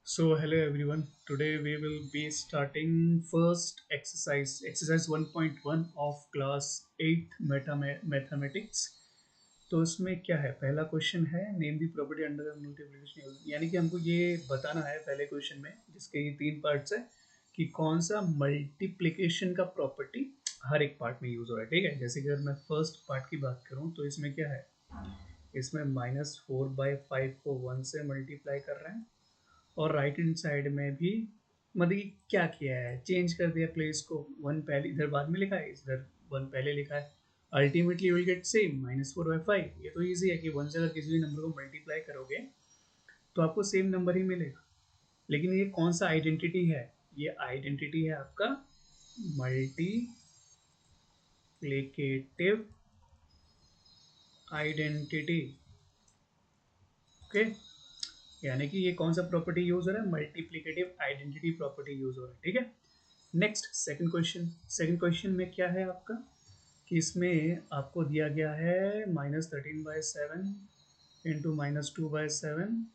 So hello everyone. Today we will be starting first exercise 1.1 of class 8 mathematics. तो इसमें क्या है, पहला क्वेश्चन है name the property under multiplication, यानी कि हमको ये बताना है पहले क्वेश्चन में, जिसके ये तीन पार्ट्स है, कि कौन सा मल्टीप्लिकेशन का प्रॉपर्टी हर एक पार्ट में यूज हो रहा है। ठीक है, जैसे कि अगर मैं फर्स्ट पार्ट की बात करूँ तो इसमें क्या है, इसमें -4/5 को 1 से मल्टीप्लाई कर रहे हैं, और राइट हैंड साइड में भी मतलब कि क्या किया है, चेंज कर दिया प्लेस को, वन पहले इधर बाद में लिखा है, इधर वन पहले लिखा है। Ultimately will get same -4/5। ये तो ईजी है कि वन से अगर किसी भी नंबर को मल्टीप्लाई करोगे तो आपको सेम नंबर ही मिलेगा। लेकिन ये कौन सा आइडेंटिटी है, ये आइडेंटिटी है आपका मल्टीप्लिकेटिव आइडेंटिटी। ओके, यानी कि ये कौन सा प्रॉपर्टी यूज हो रहा है, मल्टीप्लिकेटिव आइडेंटिटी प्रॉपर्टी यूज हो रहा है। ठीक है, नेक्स्ट सेकंड क्वेश्चन में क्या है आपका, कि इसमें आपको दिया गया है -13/7 इंटू -2/7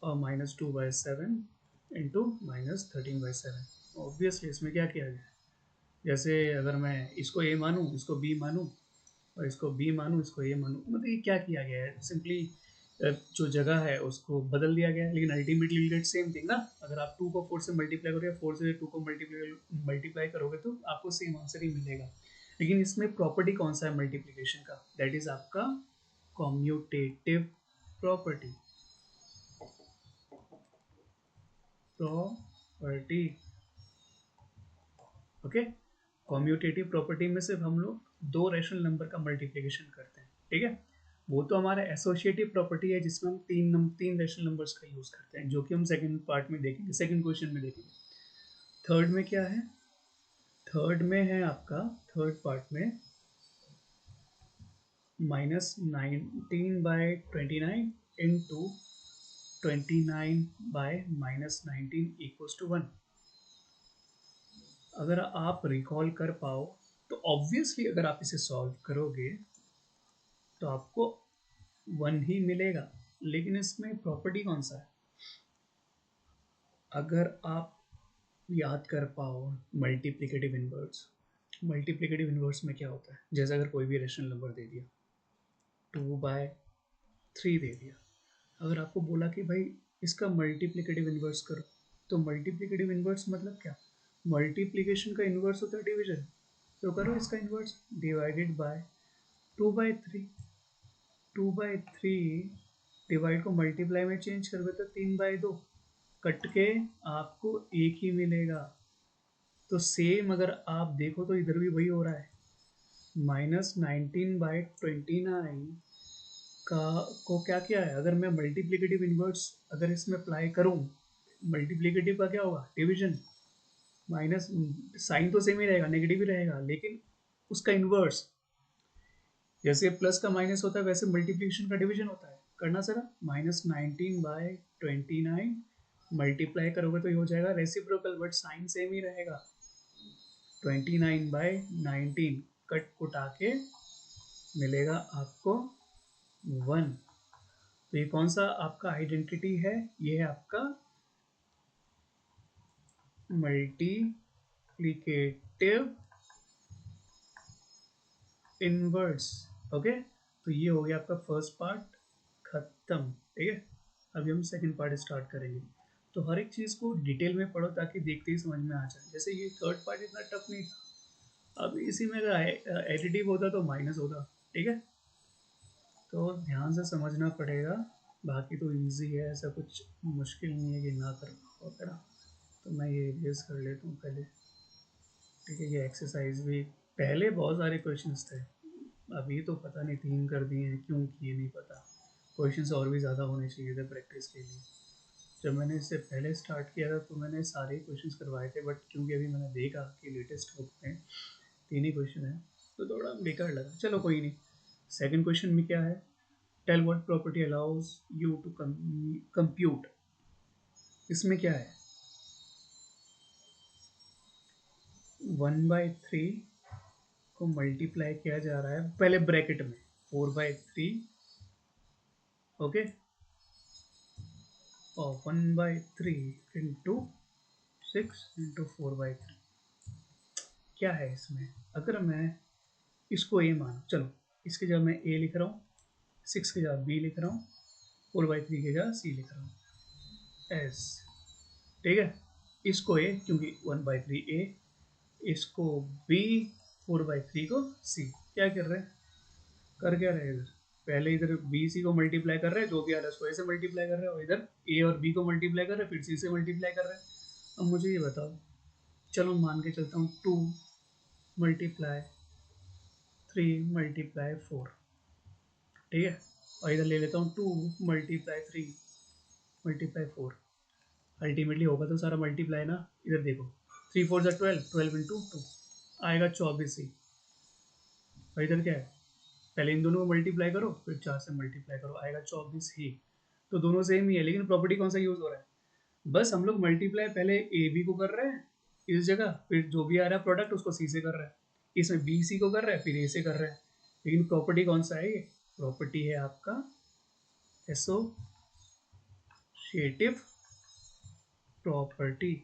और -2/7 इंटू -13/7। ऑब्वियसली इसमें क्या किया गया है, जैसे अगर मैं इसको ए मानूँ, इसको बी मानूँ, और इसको बी मानूँ, इसको ए मानूँ, मतलब ये क्या किया गया है, सिंपली जो जगह है उसको बदल दिया गया है। लेकिन ultimately will get same thing ना। अगर आप 2 को 4 से मल्टीप्लाई करोगे, 4 से 2 को मल्टीप्लाई करोगे तो आपको सेम आंसर ही मिलेगा। लेकिन इसमें प्रॉपर्टी कौन सा है मल्टीप्लिकेशन का, दैट इज आपका commutative property. Property okay, commutative property में सिर्फ हम लोग दो रेशनल नंबर का मल्टीप्लिकेशन करते हैं। ठीक है, वो तो हमारा एसोसिएटिव प्रॉपर्टी है, जिसमें हम तीन रेशनल नंबर्स का यूज करते हैं, जो कि हम सेकंड पार्ट में देखेंगे, सेकंड क्वेश्चन में देखेंगे। थर्ड में क्या है, थर्ड में है आपका, थर्ड पार्ट में -19/29 इंटू 29/-19 = 1। अगर आप रिकॉल कर पाओ तो ऑब्वियसली अगर आप इसे सॉल्व करोगे तो आपको 1 ही मिलेगा। लेकिन इसमें प्रॉपर्टी कौन सा है, अगर आप याद कर पाओ मल्टीप्लिकेटिव इनवर्स, मल्टीप्लिकेटिव इनवर्स में क्या होता है, जैसे अगर कोई भी रेशनल नंबर दे दिया, 2/3 दे दिया, अगर आपको बोला कि भाई इसका मल्टीप्लिकेटिव इनवर्स करो, तो मल्टीप्लिकेटिव इनवर्स मतलब क्या, मल्टीप्लिकेशन का इनवर्स होता है डिवीजन। तो करो इसका इनवर्स, डिवाइडेड बाय 2/3। 2/3 डिवाइड को मल्टीप्लाई में चेंज कर दो तो 3/2, कट के आपको एक ही मिलेगा। तो सेम अगर आप देखो तो इधर भी वही हो रहा है, -19/29 का को क्या किया है, अगर मैं मल्टीप्लिकेटिव इनवर्स अगर इसमें अप्लाई करूं, मल्टीप्लिकेटिव का क्या होगा, डिवीजन। माइनस साइन तो सेम ही रहेगा, नेगेटिव ही रहेगा, लेकिन उसका इनवर्स, जैसे प्लस का माइनस होता है वैसे मल्टीप्लिकेशन का डिवीजन होता है। करना सर, -19/29 मल्टीप्लाई करोगे तो ये हो जाएगा रेसिप्रोकल, बट साइन सेम ही रहेगा, 29/19 कट कुटा के मिलेगा आपको 1। तो ये कौन सा आपका आइडेंटिटी है, ये है आपका मल्टीप्लिकेटिव इनवर्स। ओके, तो ये हो गया आपका फर्स्ट पार्ट खत्म। ठीक है, अभी हम सेकंड पार्ट स्टार्ट करेंगे। तो हर एक चीज़ को डिटेल में पढ़ो ताकि देखते ही समझ में आ जाए। जैसे ये थर्ड पार्ट इतना टफ नहीं था, अब इसी में अगर एडिटिव होता तो माइनस होता। ठीक है, तो ध्यान से समझना पड़ेगा, बाकी तो इजी है, ऐसा कुछ मुश्किल नहीं है कि ना कर पाओ है ना। तो मैं ये इरेज कर लेता हूँ पहले। ठीक है, ये एक्सरसाइज भी, पहले बहुत सारे क्वेश्चंस थे, अभी तो पता नहीं 3 कर दिए हैं, क्यों किए नहीं पता। क्वेश्चंस और भी ज़्यादा होने चाहिए थे प्रैक्टिस के लिए। जब मैंने इससे पहले स्टार्ट किया था तो मैंने सारे क्वेश्चंस करवाए थे, बट क्योंकि अभी मैंने देखा कि लेटेस्ट बुक में 3 ही क्वेश्चन हैं तो थोड़ा बेकार लगा। चलो कोई नहीं। सेकंड क्वेश्चन में क्या है, tell what property allows you to compute. इसमें क्या है, 1/3 को मल्टीप्लाई किया जा रहा है, पहले ब्रैकेट में 4/3। Okay, of 1/3 into 6 into 4/3। क्या है इसमें, अगर मैं इसको ए मानो, चलो इसके जगह मैं ए लिख रहा हूँ, 6 की जगह बी लिख रहा हूँ, 4/3 की जगह सी लिख रहा हूँ एस। ठीक है, इसको ए क्योंकि 1/3 ए, इसको बी, 4/3 को सी। क्या कर रहे हैं, कर क्या रहे हैं इधर, पहले इधर बी सी को मल्टीप्लाई कर रहे हैं, जो भी आ रहा है उसको ए से मल्टीप्लाई कर रहे हैं, और इधर ए और बी को मल्टीप्लाई कर रहे हैं, फिर सी से मल्टीप्लाई कर रहे हैं। अब मुझे ये बताओ, चलो मान के चलता हूँ 2 मल्टीप्लाई 3 × 4, ठीक है, और इधर ले लेता हूँ 2 × 3 × 4। अल्टीमेटली होगा तो सारा मल्टीप्लाई ना, इधर देखो 3 4 = 12, 12 × 2 आएगा 24 ही। और इधर क्या है, पहले इन दोनों को मल्टीप्लाई करो, फिर 4 से मल्टीप्लाई करो, आएगा 24 ही। तो दोनों सेम ही है, लेकिन प्रॉपर्टी कौन सा यूज़ हो रहा है, बस हम लोग मल्टीप्लाई पहले ए बी को कर रहे हैं इस जगह, फिर जो भी आ रहा है प्रोडक्ट उसको सी से कर रहे हैं, इसमें बी सी को कर रहे हैं, फिर ए से कर रहे हैं। लेकिन प्रॉपर्टी कौन सा है, ये प्रॉपर्टी है आपका एसोसिएटिव प्रॉपर्टी।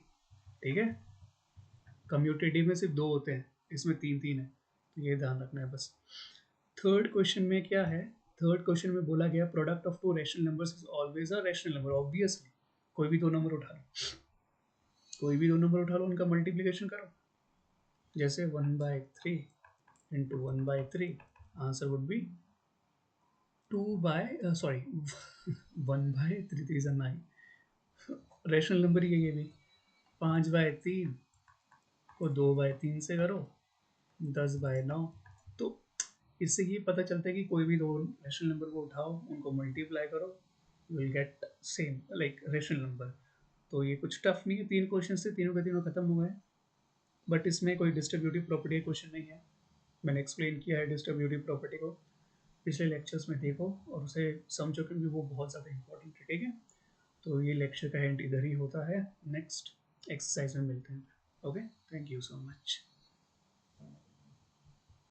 ठीक है, कम्यूटेटिव में सिर्फ 2 होते हैं, इसमें 3 3 है, तो ये ध्यान रखना है बस। थर्ड क्वेश्चन में क्या है, थर्ड क्वेश्चन में बोला गया product of 2 rational numbers is always a rational number. Obviously कोई भी 2 नंबर उठा लो, कोई भी 2 नंबर उठा लो, उनका मल्टीप्लिकेशन करो, जैसे 1/3 into 1/3, answer would be 1/3 rational number ही है ये भी। 5/3 को 2/3 से करो, 10/9। तो इससे ये पता चलता है कि कोई भी 2 रैशनल नंबर को उठाओ, उनको मल्टीप्लाई करो, you will get same like rational number. तो ये कुछ टफ नहीं है, 3 क्वेश्चन से तीनों के तीनों खत्म हो गए, बट इसमें कोई डिस्ट्रीब्यूटिव प्रॉपर्टी क्वेश्चन नहीं है। मैंने एक्सप्लेन किया है डिस्ट्रीब्यूटिव प्रॉपर्टी को, पिछले लेक्चर्स में देखो और उसे समझो, क्योंकि वो बहुत ज़्यादा इंपॉर्टेंट है। ठीक है, तो ये लेक्चर का एंड इधर ही होता है, नेक्स्ट एक्सरसाइज में मिलते हैं। Okay, thank you so much.